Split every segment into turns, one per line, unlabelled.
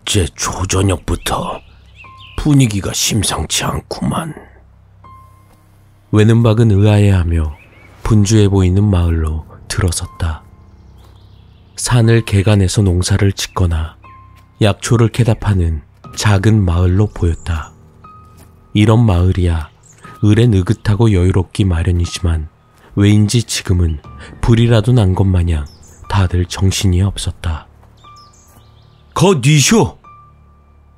어째 초저녁부터 분위기가 심상치 않구만.
외눈박은 의아해하며 분주해 보이는 마을로 들어섰다. 산을 개간해서 농사를 짓거나 약초를 캐다 파는 작은 마을로 보였다. 이런 마을이야 을에 느긋하고 여유롭기 마련이지만 왜인지 지금은 불이라도 난 것 마냥 다들 정신이 없었다.
거니쇼!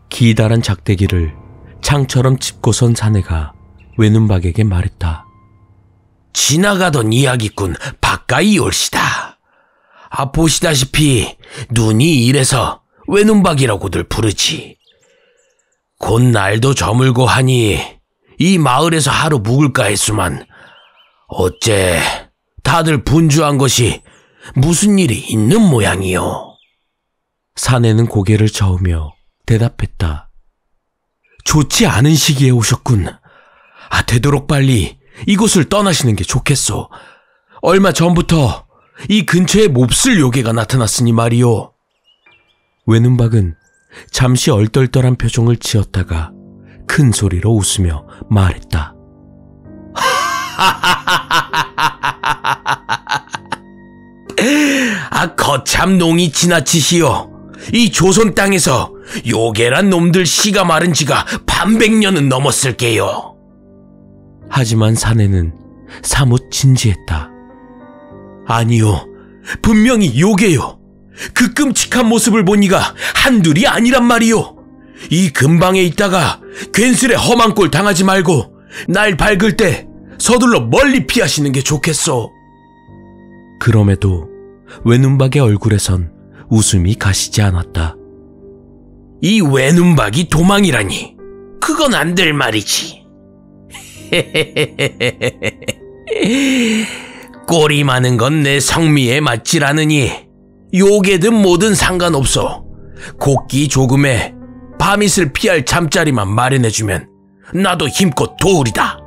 기다란 작대기를 창처럼 짚고선 사내가 외눈박에게 말했다.
지나가던 이야기꾼 바까이 올시다. 보시다시피 눈이 이래서 외눈박이라고들 부르지. 곧 날도 저물고 하니 이 마을에서 하루 묵을까 했수만 어째 다들 분주한 것이 무슨 일이 있는 모양이요.
사내는 고개를 저으며 대답했다.
좋지 않은 시기에 오셨군. 되도록 빨리 이곳을 떠나시는 게 좋겠소. 얼마 전부터 이 근처에 몹쓸 요괴가 나타났으니 말이오.
외눈박은 잠시 얼떨떨한 표정을 지었다가 큰 소리로 웃으며 말했다.
거참 농이 지나치시오. 이 조선 땅에서 요괴란 놈들 씨가 마른 지가 반백년은 넘었을게요.
하지만 사내는 사뭇 진지했다.
아니요, 분명히 요괴요. 그 끔찍한 모습을 보니가 한둘이 아니란 말이요. 이 근방에 있다가 괜스레 험한 꼴 당하지 말고 날 밝을 때 서둘러 멀리 피하시는 게 좋겠소.
그럼에도 외눈박의 얼굴에선 웃음이 가시지 않았다.
이 외눈박이 도망이라니 그건 안 될 말이지. 꼴이 많은 건 내 성미에 맞질 않으니 요괴든 뭐든 상관없어. 곡기 조금에 밤이슬 피할 잠자리만 마련해주면 나도 힘껏 도우리다.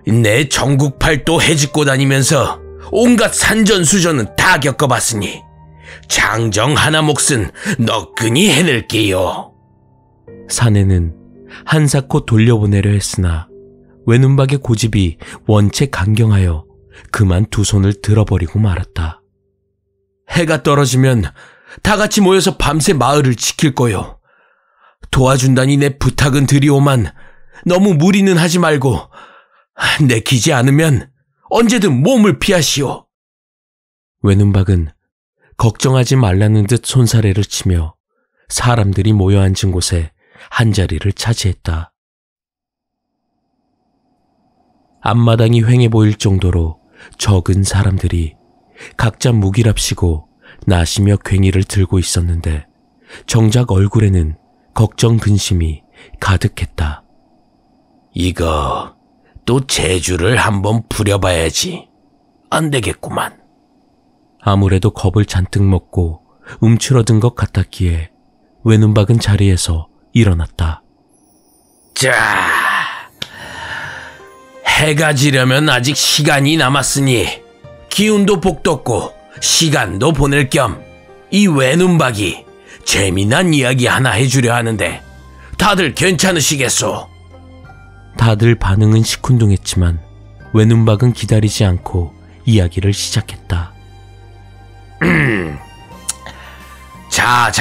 내 전국팔도 해집고 다니면서 온갖 산전수전은 다 겪어봤으니 장정 하나 몫은 너끈히 해낼게요.
사내는 한사코 돌려보내려 했으나 외눈박의 고집이 원체 강경하여 그만 두 손을 들어버리고 말았다.
해가 떨어지면 다 같이 모여서 밤새 마을을 지킬 거요. 도와준다니 내 부탁은 드리오만 너무 무리는 하지 말고 내키지 않으면 언제든 몸을 피하시오.
외눈박은 걱정하지 말라는 듯 손사래를 치며 사람들이 모여 앉은 곳에 한자리를 차지했다. 앞마당이 휑해 보일 정도로 적은 사람들이 각자 무기랍시고 나시며 괭이를 들고 있었는데 정작 얼굴에는 걱정 근심이 가득했다.
이거 또 재주를 한번 부려봐야지. 안 되겠구만.
아무래도 겁을 잔뜩 먹고 움츠러든 것 같았기에 외눈박은 자리에서 일어났다.
자, 해가 지려면 아직 시간이 남았으니 기운도 복돋고 시간도 보낼 겸 이 외눈박이 재미난 이야기 하나 해주려 하는데 다들 괜찮으시겠소?
다들 반응은 시큰둥했지만 외눈박은 기다리지 않고 이야기를 시작했다.
자,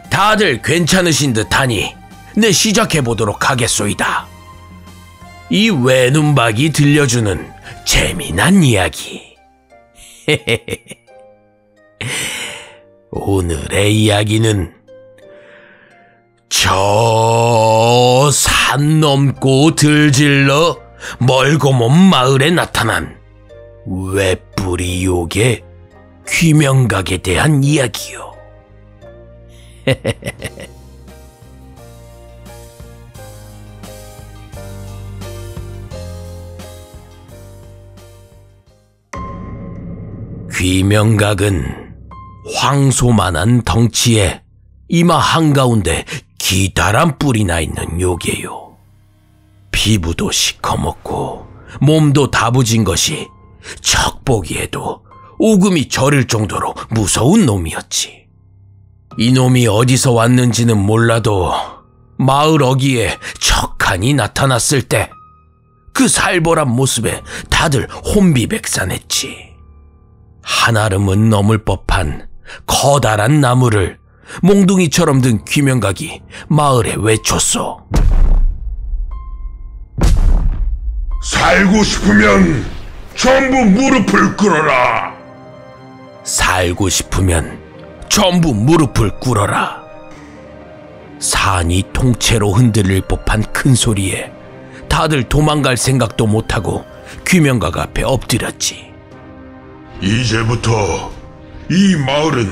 다들 괜찮으신 듯하니 내 시작해보도록 하겠소이다. 이 외눈박이 들려주는 재미난 이야기. 오늘의 이야기는 저 산 넘고 들질러 멀고 먼 마을에 나타난 외뿌리 요괴 귀명각에 대한 이야기요. 귀명각은 황소만한 덩치에 이마 한가운데 기다란 뿔이 나 있는 요괴요. 피부도 시커멓고 몸도 다부진 것이 척 보기에도 오금이 저릴 정도로 무서운 놈이었지. 이놈이 어디서 왔는지는 몰라도 마을 어귀에 척하니 나타났을 때 그 살벌한 모습에 다들 혼비백산했지. 한아름은 넘을 법한 커다란 나무를 몽둥이처럼 든 귀명각이 마을에 외쳤소.
살고 싶으면 전부 무릎을 꿇어라.
살고 싶으면 전부 무릎을 꿇어라. 산이 통째로 흔들릴 법한 큰 소리에 다들 도망갈 생각도 못하고 귀명각 앞에 엎드렸지.
이제부터 이 마을은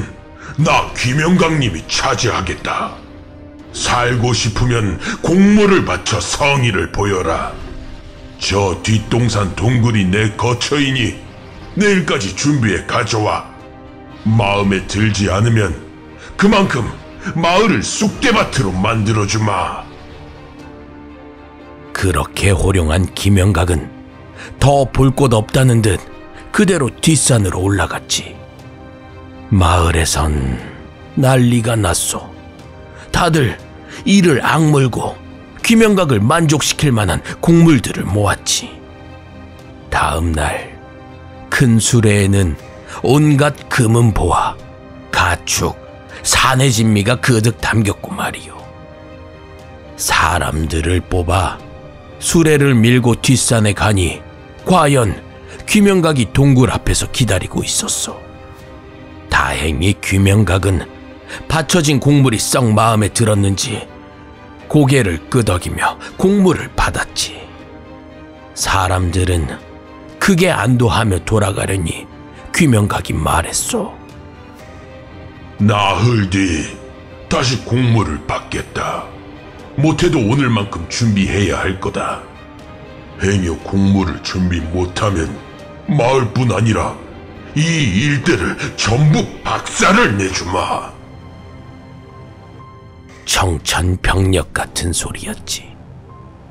나 귀명각님이 차지하겠다. 살고 싶으면 공물을 바쳐 성의를 보여라. 저 뒷동산 동굴이 내 거처이니 내일까지 준비해 가져와. 마음에 들지 않으면 그만큼 마을을 쑥대밭으로 만들어주마.
그렇게 호령한 귀명각은 더 볼 곳 없다는 듯 그대로 뒷산으로 올라갔지. 마을에선 난리가 났소. 다들 이를 악물고 귀명각을 만족시킬 만한 곡물들을 모았지. 다음 날 큰 수레에는 온갖 금은보화, 가축, 산의 진미가 그득 담겼고 말이요. 사람들을 뽑아 수레를 밀고 뒷산에 가니 과연 귀명각이 동굴 앞에서 기다리고 있었어. 다행히 귀명각은 받쳐진 곡물이 썩 마음에 들었는지 고개를 끄덕이며 곡물을 받았지. 사람들은 크게 안도하며 돌아가려니 귀명각이 말했소.
나흘 뒤 다시 곡물을 받겠다. 못해도 오늘만큼 준비해야 할 거다. 행여 곡물을 준비 못하면 마을뿐 아니라 이 일대를 전부 박살을 내주마.
청천벽력 같은 소리였지.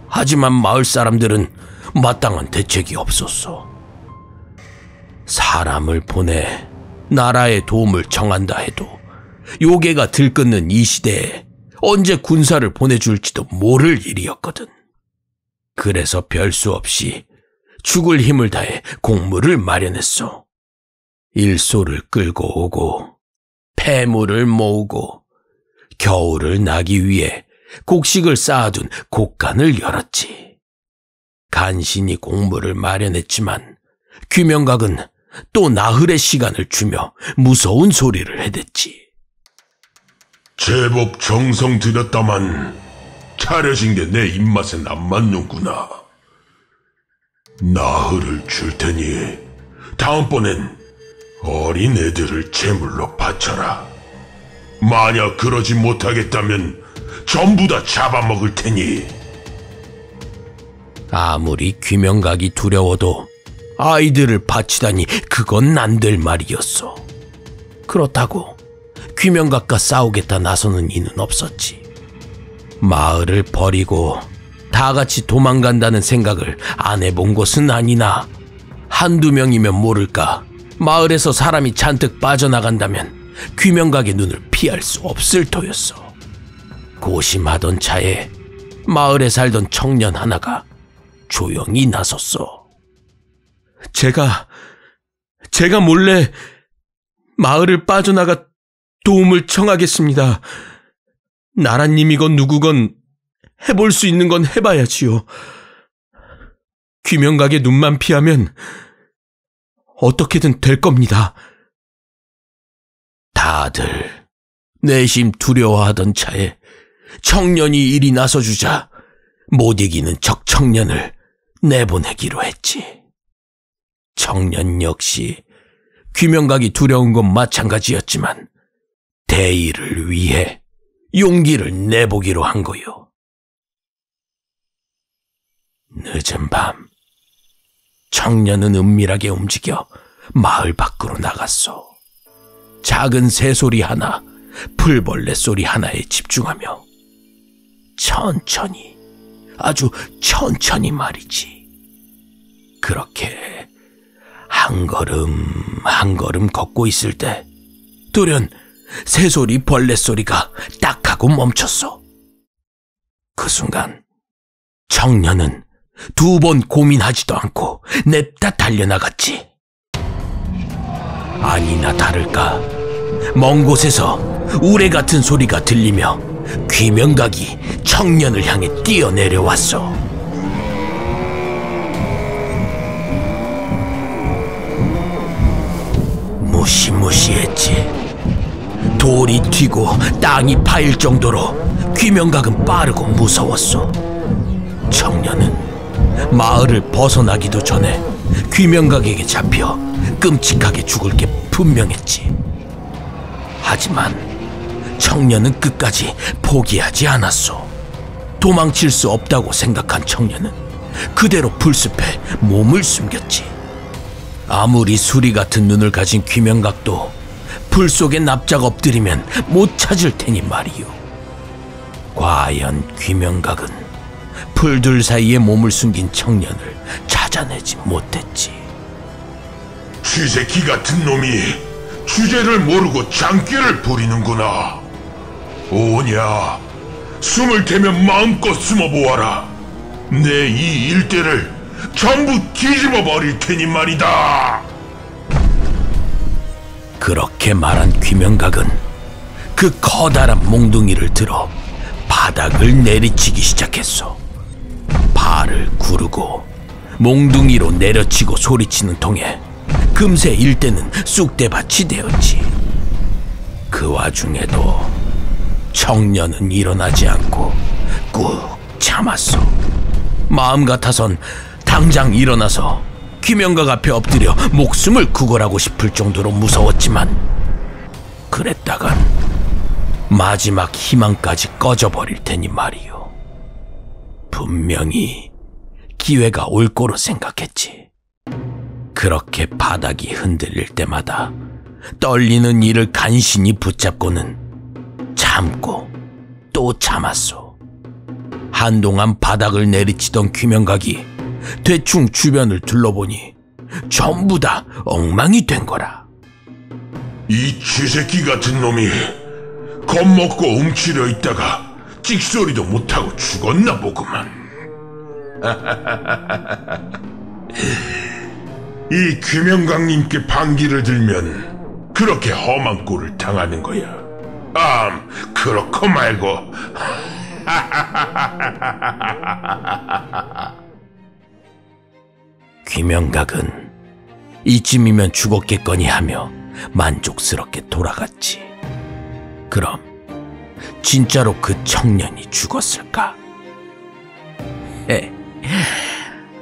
하지만 마을 사람들은 마땅한 대책이 없었어. 사람을 보내 나라의 도움을 청한다 해도 요괴가 들끓는 이 시대에 언제 군사를 보내줄지도 모를 일이었거든. 그래서 별 수 없이 죽을 힘을 다해 곡물을 마련했어. 일소를 끌고 오고 폐물을 모으고 겨울을 나기 위해 곡식을 쌓아둔 곡간을 열었지. 간신히 곡물을 마련했지만 귀명각은 또 나흘의 시간을 주며 무서운 소리를 해댔지.
제법 정성 들였다만 차려진 게 내 입맛엔 안 맞는구나. 나흘을 줄 테니 다음번엔 어린 애들을 제물로 바쳐라. 만약 그러지 못하겠다면 전부 다 잡아먹을 테니.
아무리 귀명각이 두려워도 아이들을 바치다니 그건 안 될 말이었어. 그렇다고 귀명각과 싸우겠다 나서는 이는 없었지. 마을을 버리고 다 같이 도망간다는 생각을 안 해본 것은 아니나 한두 명이면 모를까 마을에서 사람이 잔뜩 빠져나간다면 귀명각의 눈을 피할 수 없을 터였어. 고심하던 차에 마을에 살던 청년 하나가 조용히 나섰어. 제가 몰래 마을을 빠져나가 도움을 청하겠습니다. 나라님이건 누구건 해볼 수 있는 건 해봐야지요. 귀명각의 눈만 피하면 어떻게든 될 겁니다. 다들 내심 두려워하던 차에 청년이 이리 나서주자 못 이기는 적 청년을 내보내기로 했지. 청년 역시 귀명각이 두려운 건 마찬가지였지만 대의를 위해 용기를 내보기로 한 거요. 늦은 밤 청년은 은밀하게 움직여 마을 밖으로 나갔어. 작은 새소리 하나, 풀벌레 소리 하나에 집중하며 천천히, 아주 천천히 말이지. 그렇게 한 걸음 한 걸음 걷고 있을 때 돌연 새소리 벌레소리가 딱 하고 멈췄어. 그 순간 청년은 2번 고민하지도 않고 냅다 달려나갔지. 아니나 다를까 먼 곳에서 우레 같은 소리가 들리며 귀명각이 청년을 향해 뛰어내려왔어. 무시무시했지. 돌이 튀고 땅이 파일 정도로 귀명각은 빠르고 무서웠어. 청년은 마을을 벗어나기도 전에 귀명각에게 잡혀 끔찍하게 죽을 게 분명했지. 하지만 청년은 끝까지 포기하지 않았어. 도망칠 수 없다고 생각한 청년은 그대로 풀숲에 몸을 숨겼지. 아무리 수리 같은 눈을 가진 귀명각도 풀 속에 납작 엎드리면 못 찾을 테니 말이요. 과연 귀명각은 풀들 사이에 몸을 숨긴 청년을 찾아내지 못했지.
쥐새끼 같은 놈이 주제를 모르고 장기를 부리는구나. 오냐, 숨을 대면 마음껏 숨어보아라. 내 이 일대를 전부 뒤집어 버릴 테니 말이다.
그렇게 말한 귀명각은 그 커다란 몽둥이를 들어 바닥을 내리치기 시작했어. 발을 구르고 몽둥이로 내려치고 소리치는 통에 금세 일대는 쑥대밭이 되었지. 그 와중에도 청년은 일어나지 않고 꾹 참았어. 마음 같아선 당장 일어나서 귀명각 앞에 엎드려 목숨을 구걸하고 싶을 정도로 무서웠지만 그랬다간 마지막 희망까지 꺼져버릴 테니 말이요. 분명히 기회가 올 거로 생각했지. 그렇게 바닥이 흔들릴 때마다 떨리는 이를 간신히 붙잡고는 참고 또 참았소. 한동안 바닥을 내리치던 귀명각이 대충 주변을 둘러보니 전부 다 엉망이 된 거라.
이 쥐새끼 같은 놈이 겁먹고 움츠려 있다가 찍소리도 못하고 죽었나 보구만. 이 귀명각님께 반기를 들면 그렇게 험한 꼴을 당하는 거야. 그렇고 말고.
귀명각은 이쯤이면 죽었겠거니 하며 만족스럽게 돌아갔지. 그럼 진짜로 그 청년이 죽었을까?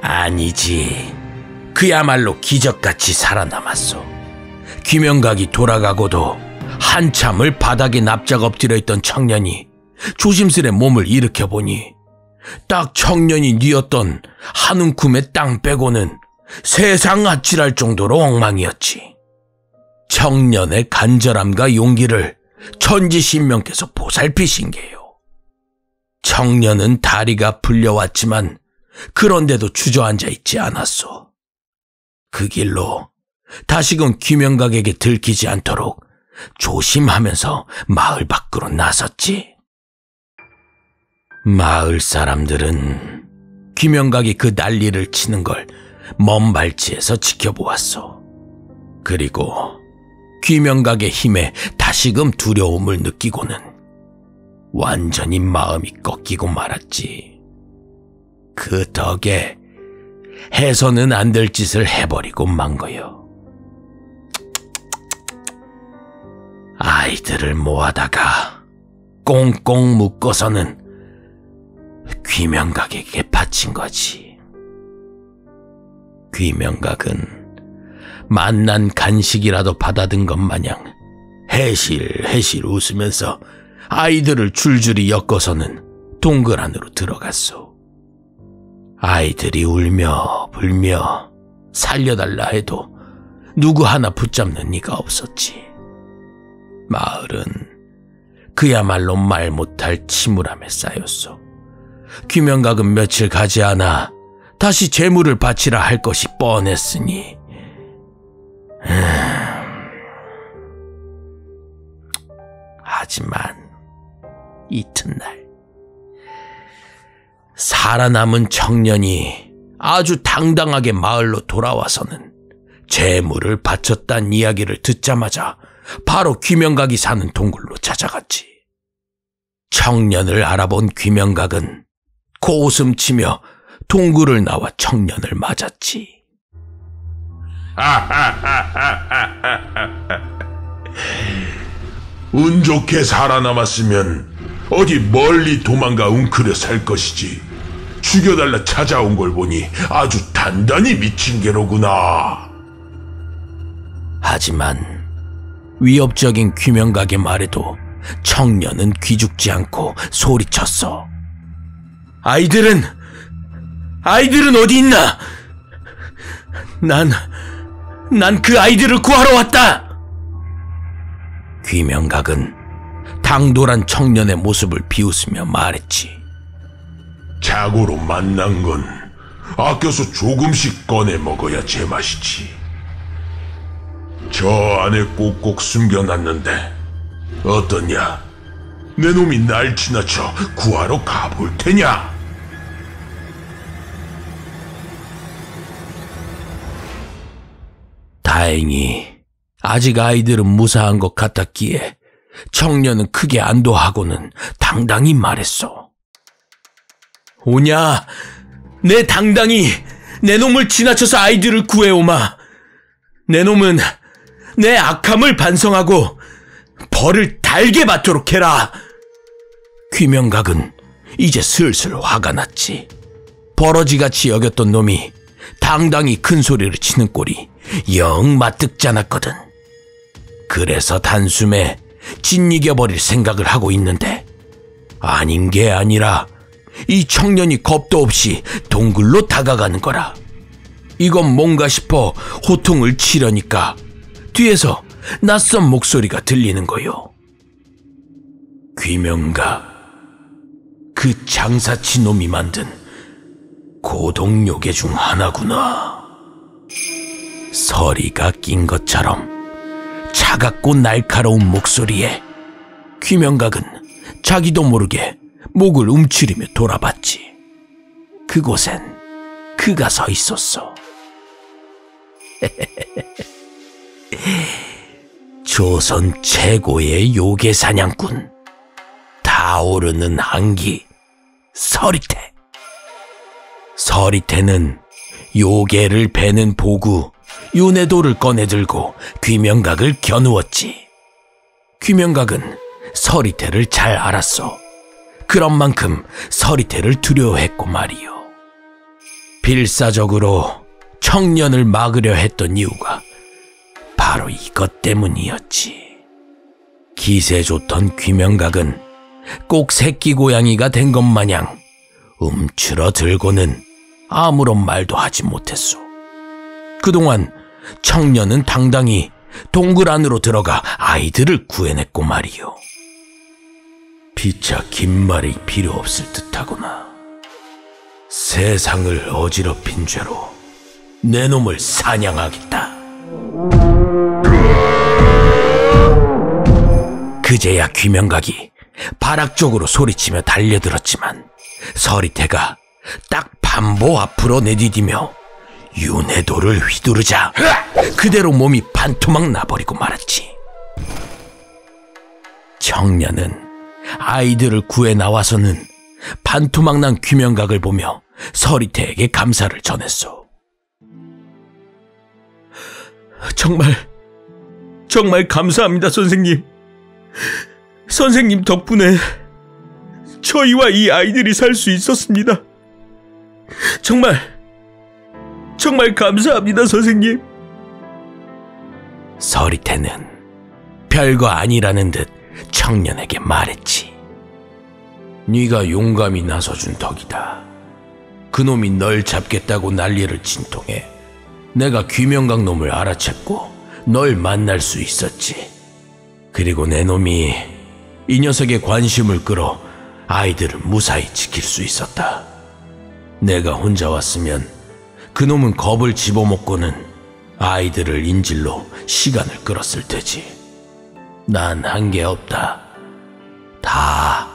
아니지. 그야말로 기적같이 살아남았어. 귀명각이 돌아가고도 한참을 바닥에 납작 엎드려 있던 청년이 조심스레 몸을 일으켜보니 딱 청년이 뉘었던 한 움큼의 땅 빼고는 세상 아찔할 정도로 엉망이었지. 청년의 간절함과 용기를 천지신명께서 보살피신 게요. 청년은 다리가 풀려왔지만 그런데도 주저앉아 있지 않았어. 그 길로 다시금 귀명각에게 들키지 않도록 조심하면서 마을 밖으로 나섰지. 마을 사람들은 귀명각이 그 난리를 치는 걸 먼 발치에서 지켜보았어. 그리고 귀명각의 힘에 다시금 두려움을 느끼고는 완전히 마음이 꺾이고 말았지. 그 덕에 해서는 안 될 짓을 해버리고 만 거요. 아이들을 모아다가 꽁꽁 묶어서는 귀명각에게 바친 거지. 귀명각은 만난 간식이라도 받아든 것 마냥 해실해실 웃으면서 아이들을 줄줄이 엮어서는 동굴 안으로 들어갔소. 아이들이 울며 불며 살려달라 해도 누구 하나 붙잡는 이가 없었지. 마을은 그야말로 말 못할 침울함에 쌓였소. 귀명각은 며칠 가지 않아 다시 재물을 바치라 할 것이 뻔했으니 하지만 이튿날 살아남은 청년이 아주 당당하게 마을로 돌아와서는 재물을 바쳤다는 이야기를 듣자마자 바로 귀명각이 사는 동굴로 찾아갔지. 청년을 알아본 귀명각은 고웃음치며 동굴을 나와 청년을 맞았지.
운 좋게 살아남았으면 어디 멀리 도망가 웅크려 살 것이지. 죽여달라 찾아온 걸 보니 아주 단단히 미친 게로구나.
하지만 위협적인 귀명각의 말에도 청년은 귀죽지 않고 소리쳤어. 아이들은 어디 있나? 난 그 아이들을 구하러 왔다! 귀명각은 당돌한 청년의 모습을 비웃으며 말했지.
자고로 만난 건 아껴서 조금씩 꺼내 먹어야 제맛이지. 저 안에 꼭꼭 숨겨놨는데 어떠냐? 내 놈이 날 지나쳐 구하러 가볼 테냐?
다행히 아직 아이들은 무사한 것 같았기에 청년은 크게 안도하고는 당당히 말했어. 오냐, 내 당당히 내 놈을 지나쳐서 아이들을 구해오마. 내 놈은 내 악함을 반성하고 벌을 달게 받도록 해라. 귀명각은 이제 슬슬 화가 났지. 버러지같이 여겼던 놈이 당당히 큰 소리를 치는 꼴이 영 마뜩잖았거든. 그래서 단숨에 짓이겨버릴 생각을 하고 있는데 아닌 게 아니라 이 청년이 겁도 없이 동굴로 다가가는 거라. 이건 뭔가 싶어 호통을 치려니까 뒤에서 낯선 목소리가 들리는 거요. 귀명각, 그 장사치 놈이 만든 고동요괴 중 하나구나. 서리가 낀 것처럼 차갑고 날카로운 목소리에 귀명각은 자기도 모르게 목을 움츠리며 돌아봤지. 그곳엔 그가 서 있었어. 조선 최고의 요괴 사냥꾼, 타오르는 한기 서리태. 서리태는 요괴를 베는 보구 윤회도를 꺼내들고 귀명각을 겨누었지. 귀명각은 서리태를 잘 알았어. 그런 만큼 서리태를 두려워했고 말이요. 필사적으로 청년을 막으려 했던 이유가 바로 이것 때문이었지. 기세 좋던 귀명각은 꼭 새끼 고양이가 된 것 마냥 움츠러들고는 아무런 말도 하지 못했소. 그동안 청년은 당당히 동굴 안으로 들어가 아이들을 구해냈고 말이요. 피차 긴 말이 필요 없을 듯하구나. 세상을 어지럽힌 죄로 내 놈을 사냥하겠다. 그제야 귀명각이 바락 쪽으로 소리치며 달려들었지만 서리태가 딱 반보 앞으로 내디디며 윤회도를 휘두르자 그대로 몸이 반토막 나버리고 말았지. 청년은 아이들을 구해 나와서는 반토막 난 귀명각을 보며 서리태에게 감사를 전했소. 정말 감사합니다, 선생님. 선생님 덕분에 저희와 이 아이들이 살 수 있었습니다. 정말 감사합니다, 선생님. 서리태는 별거 아니라는 듯 청년에게 말했지. 네가 용감히 나서준 덕이다. 그놈이 널 잡겠다고 난리를 친 통에 내가 귀명각 놈을 알아챘고 널 만날 수 있었지. 그리고 내 놈이 이 녀석의 관심을 끌어 아이들을 무사히 지킬 수 있었다. 내가 혼자 왔으면 그놈은 겁을 집어먹고는 아이들을 인질로 시간을 끌었을 테지. 난 한 게 없다. 다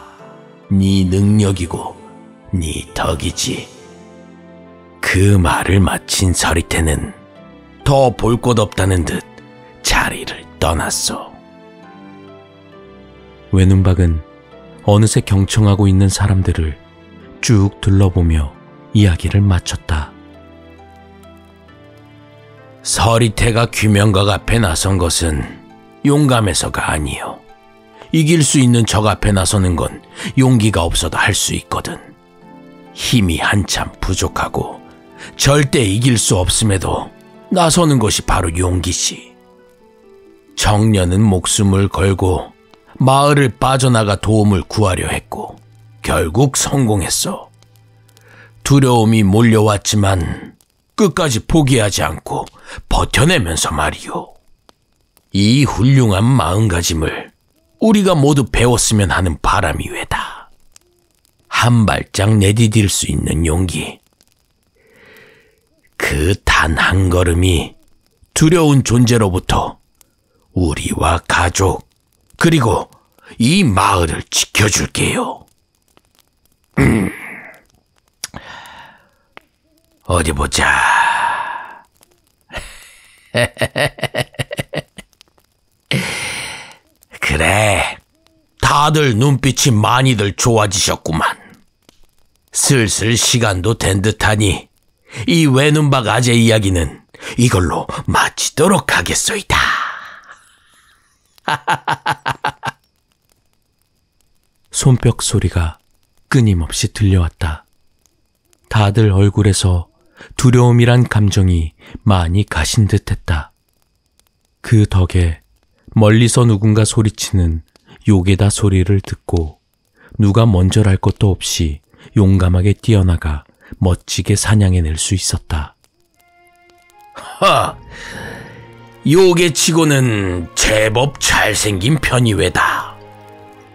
네 능력이고 네 덕이지. 그 말을 마친 서리태는 더 볼 것 없다는 듯 자리를 떠났어.
외눈박은 어느새 경청하고 있는 사람들을 쭉 둘러보며 이야기를 마쳤다.
서리태가 귀명각 앞에 나선 것은 용감해서가 아니요. 이길 수 있는 적 앞에 나서는 건 용기가 없어도 할 수 있거든. 힘이 한참 부족하고 절대 이길 수 없음에도 나서는 것이 바로 용기지. 청년은 목숨을 걸고 마을을 빠져나가 도움을 구하려 했고 결국 성공했어. 두려움이 몰려왔지만 끝까지 포기하지 않고 버텨내면서 말이요. 이 훌륭한 마음가짐을 우리가 모두 배웠으면 하는 바람이 외다. 한 발짝 내디딜 수 있는 용기. 그 단 한 걸음이 두려운 존재로부터 우리와 가족, 그리고 이 마을을 지켜줄게요. 어디 보자. 그래, 다들 눈빛이 많이들 좋아지셨구만. 슬슬 시간도 된 듯하니 이 외눈박 아재 이야기는 이걸로 마치도록 하겠소이다.
손뼉 소리가 끊임없이 들려왔다. 다들 얼굴에서 두려움이란 감정이 많이 가신 듯했다. 그 덕에 멀리서 누군가 소리치는 요괴다 소리를 듣고 누가 먼저랄 것도 없이 용감하게 뛰어나가 멋지게 사냥해낼 수 있었다.
요괴치고는 제법 잘생긴 편이 외다.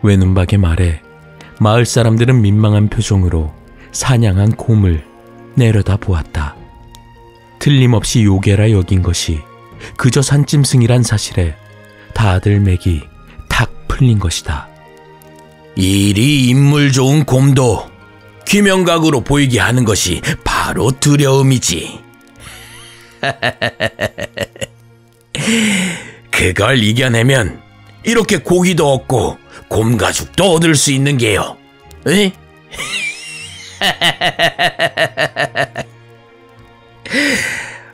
외눈박의 말에 마을 사람들은 민망한 표정으로 사냥한 곰을 내려다 보았다. 틀림없이 요괴라 여긴 것이 그저 산짐승이란 사실에 다들 맥이 탁 풀린 것이다.
이리 인물 좋은 곰도 귀명각으로 보이게 하는 것이 바로 두려움이지. 그걸 이겨내면 이렇게 고기도 얻고 곰가죽도 얻을 수 있는 게요. 에?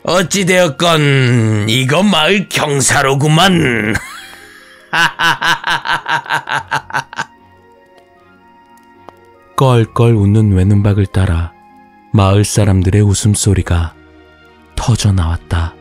어찌되었건 이건 마을 경사로구만.
껄껄 웃는 외눈박을 따라 마을 사람들의 웃음소리가 터져 나왔다.